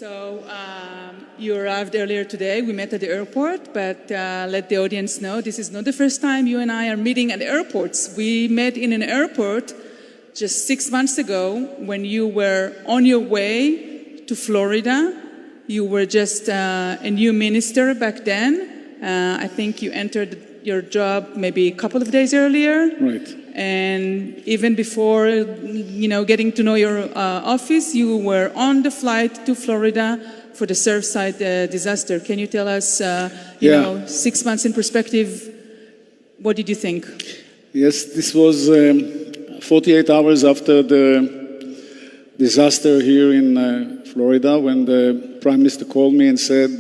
So you arrived earlier today. We met at the airport, but let the audience know this is not the first time you and I are meeting at airports. We met in an airport just 6 months ago when you were on your way to Florida. You were just a new minister back then. I think you entered your job maybe a couple of days earlier. Right. And even before, getting to know your office, you were on the flight to Florida for the Surfside disaster. Can you tell us, 6 months in perspective, what did you think? Yes, this was 48 hours after the disaster here in Florida when the Prime Minister called me and said,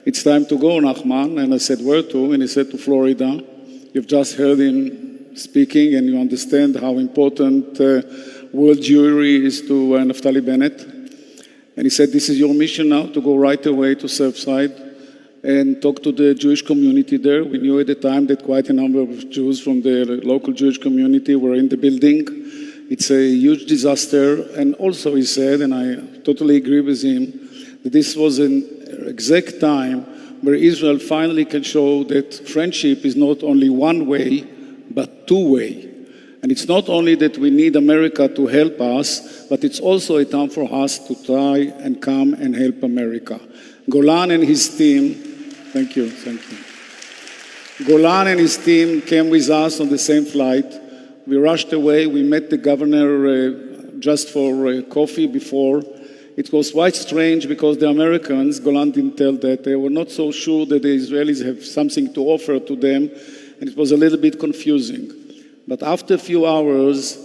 it's time to go, Nachman. And I said, where to? And he said, to Florida. You've just heard him speaking, and you understand how important world Jewry is to Naftali Bennett. And he said, this is your mission now, to go right away to Surfside and talk to the Jewish community there. We knew at the time that quite a number of Jews from the local Jewish community were in the building. It's a huge disaster. And also he said, and I totally agree with him, that this was an exact time where Israel finally can show that friendship is not only one way, but two-way. And it's not only that we need America to help us, but it's also a time for us to try and come and help America. Golan and his team, thank you. Golan and his team came with us on the same flight. We rushed away. We met the governor just for coffee before. It was quite strange because the Americans, Golan didn't tell that, they were not so sure that the Israelis have something to offer to them, and it was a little bit confusing. But after a few hours,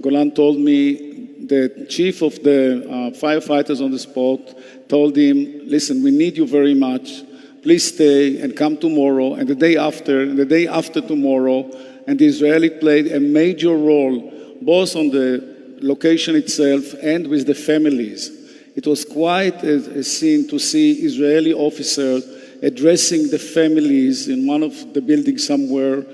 Golan told me the chief of the firefighters on the spot told him, listen, we need you very much. Please stay and come tomorrow, and the day after, and the day after tomorrow. And the Israeli played a major role, both on the location itself and with the families. It was quite a scene to see Israeli officers addressing the families in one of the buildings somewhere.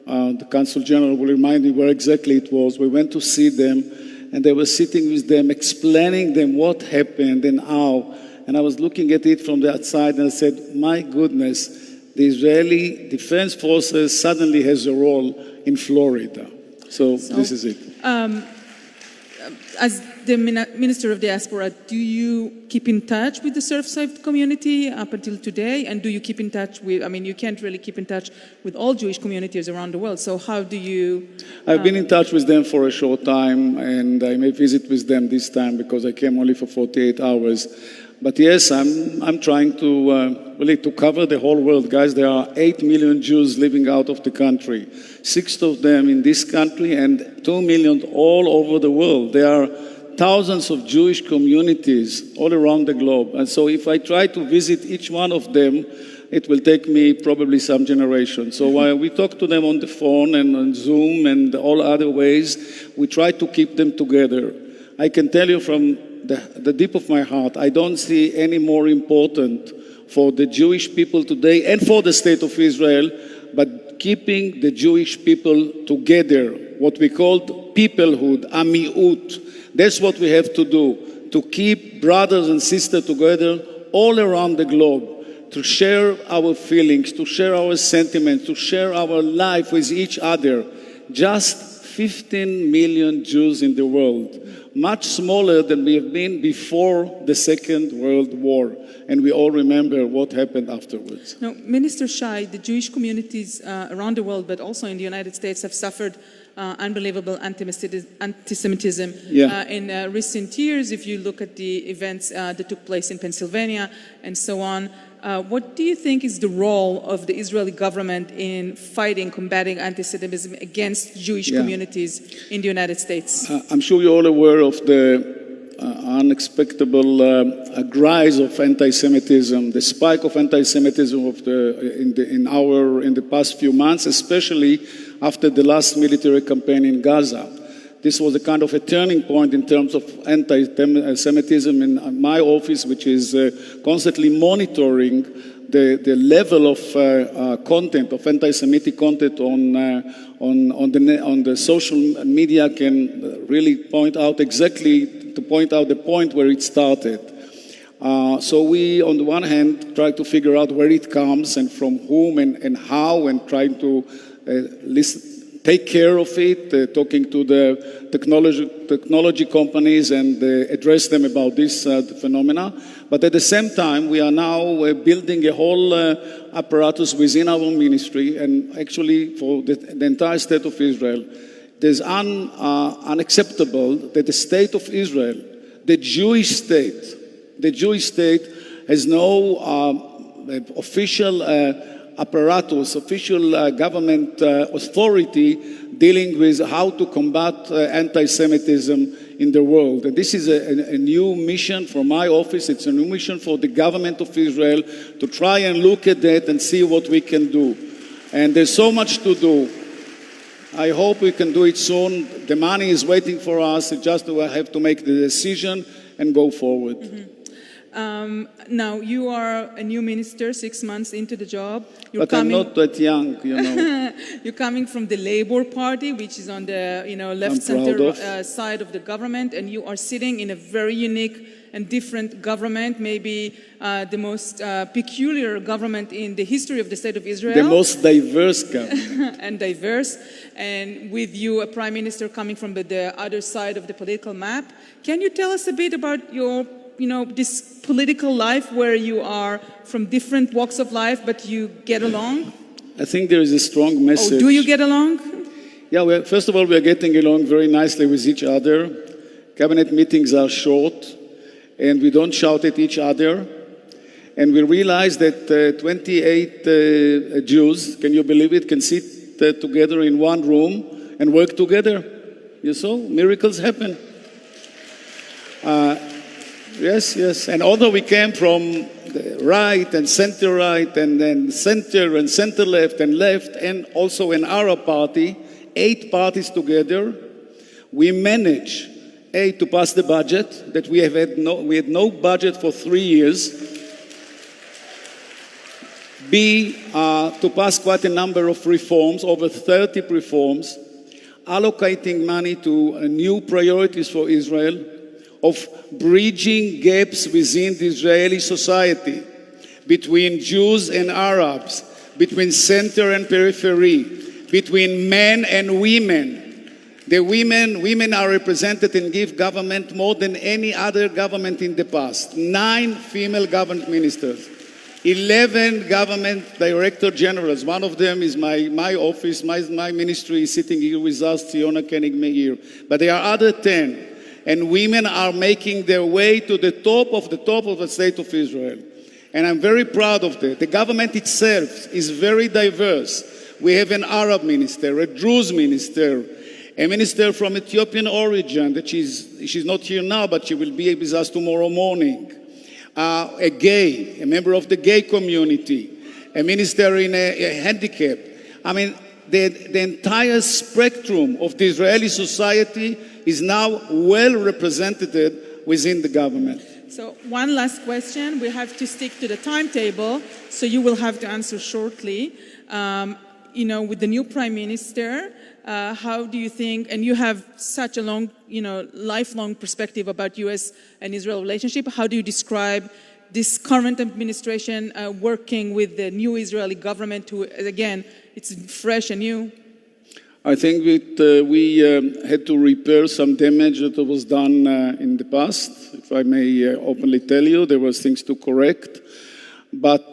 The Consul General will remind me where exactly it was. We went to see them, and they were sitting with them, explaining them what happened and how. And I was looking at it from the outside, and I said, my goodness, the Israeli Defense Forces suddenly has a role in Florida. So this is it. As the Minister of Diaspora, do you keep in touch with the Surfside community up until today? And do you keep in touch with, you can't really keep in touch with all Jewish communities around the world. So how do you... I've been in touch with them for a short time, and I may visit with them this time because I came only for 48 hours. But yes, I'm trying to really to cover the whole world. Guys, there are 8 million Jews living out of the country. 6 of them in this country and 2 million all over the world. There are thousands of Jewish communities all around the globe. And so if I try to visit each one of them, it will take me probably some generations. So while we talk to them on the phone and on Zoom and all other ways, we try to keep them together. I can tell you from the deep of my heart, I don't see any more important for the Jewish people today and for the state of Israel, but keeping the Jewish people together, what we call peoplehood, amiut. That's what we have to do, to keep brothers and sisters together all around the globe, to share our feelings, to share our sentiments, to share our life with each other. Just 15 million Jews in the world, much smaller than we have been before the Second World War. And we all remember what happened afterwards. Now, Minister Shai, the Jewish communities around the world, but also in the United States, have suffered unbelievable anti-Semitism in recent years. If you look at the events that took place in Pennsylvania and so on, what do you think is the role of the Israeli government in combating anti-Semitism against Jewish communities in the United States? I'm sure you're all aware of the unexpected rise of anti-Semitism, the spike of anti-Semitism in the past few months, especially after the last military campaign in Gaza. This was a kind of a turning point in terms of anti-Semitism in my office, which is constantly monitoring the level of content, of anti-Semitic content on the social media can really point out the point where it started. So we, on the one hand, try to figure out where it comes and from whom and how, and trying to take care of it, talking to the technology companies and address them about this phenomena. But at the same time, we are now building a whole apparatus within our ministry, and actually for the entire state of Israel. It is unacceptable that the state of Israel, the Jewish state has no official apparatus, official government authority dealing with how to combat anti-Semitism in the world. And this is a new mission for my office. It's a new mission for the government of Israel to try and look at that and see what we can do. And there's so much to do. I hope we can do it soon. The money is waiting for us. We just have to make the decision and go forward. Now, you are a new minister, 6 months into the job. I'm not that young, you know. You're coming from the Labour Party, which is on the left-center side of the government, and you are sitting in a very unique and different government, maybe the most peculiar government in the history of the State of Israel. The most diverse government. And diverse. And with you, a prime minister coming from the other side of the political map. Can you tell us a bit about your this political life where you are from different walks of life, but you get along? I think there is a strong message. Oh, do you get along? Yeah, first of all, we are getting along very nicely with each other. Cabinet meetings are short, and we don't shout at each other. And we realize that 28 Jews, can you believe it, can sit together in one room and work together. You saw? Miracles happen. Yes. And although we came from the right and center right, and then center and center left, and also an Arab party, 8 parties together, we managed, A, to pass the budget, that we had no budget for 3 years. B, to pass quite a number of reforms, over 30 reforms, allocating money to new priorities for Israel, of bridging gaps within the Israeli society, between Jews and Arabs, between center and periphery, between men and women. The women are represented and give government more than any other government in the past. 9 female government ministers, 11 government director generals. One of them is my office, my ministry is sitting here with us, Tziona Koenig-Meir. But there are other 10. And women are making their way to the top of the state of Israel. And I'm very proud of that. The government itself is very diverse. We have an Arab minister, a Druze minister, a minister from Ethiopian origin, that she's not here now, but she will be with us tomorrow morning. A gay, a member of the gay community, a minister in a handicap. I mean, the entire spectrum of the Israeli society is now well represented within the government. So one last question. We have to stick to the timetable, so you will have to answer shortly. With the new prime minister, how do you think, and you have such a long, lifelong perspective about U.S. and Israel relationship, how do you describe this current administration working with the new Israeli government who, again, it's fresh and new? I think that we had to repair some damage that was done in the past. If I may openly tell you, there was things to correct. But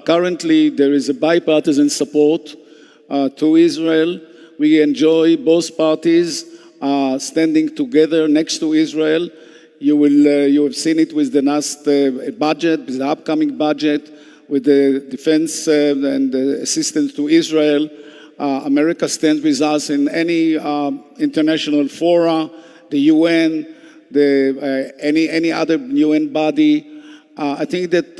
currently, there is a bipartisan support to Israel. We enjoy both parties standing together next to Israel. You have seen it with the last budget, with the upcoming budget, with the defense and the assistance to Israel. America stands with us in any international fora, the UN, any other UN body. I think that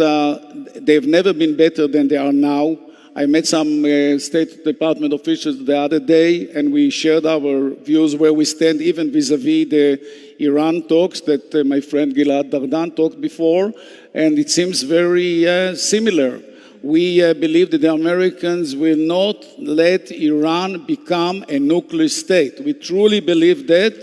they've never been better than they are now. I met some State Department officials the other day, and we shared our views where we stand, even vis-a-vis the Iran talks that my friend Gilad Ardan talked before, and it seems very similar. We believe that the Americans will not let Iran become a nuclear state. We truly believe that.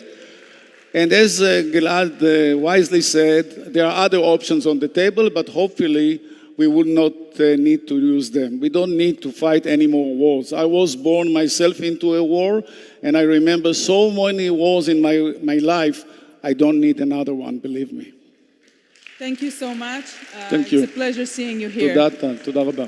And as Gilad wisely said, there are other options on the table, but hopefully we will not need to use them. We don't need to fight any more wars. I was born myself into a war, and I remember so many wars in my life. I don't need another one, believe me. Thank you so much. Thank you. It's a pleasure seeing you here. תודה רבה.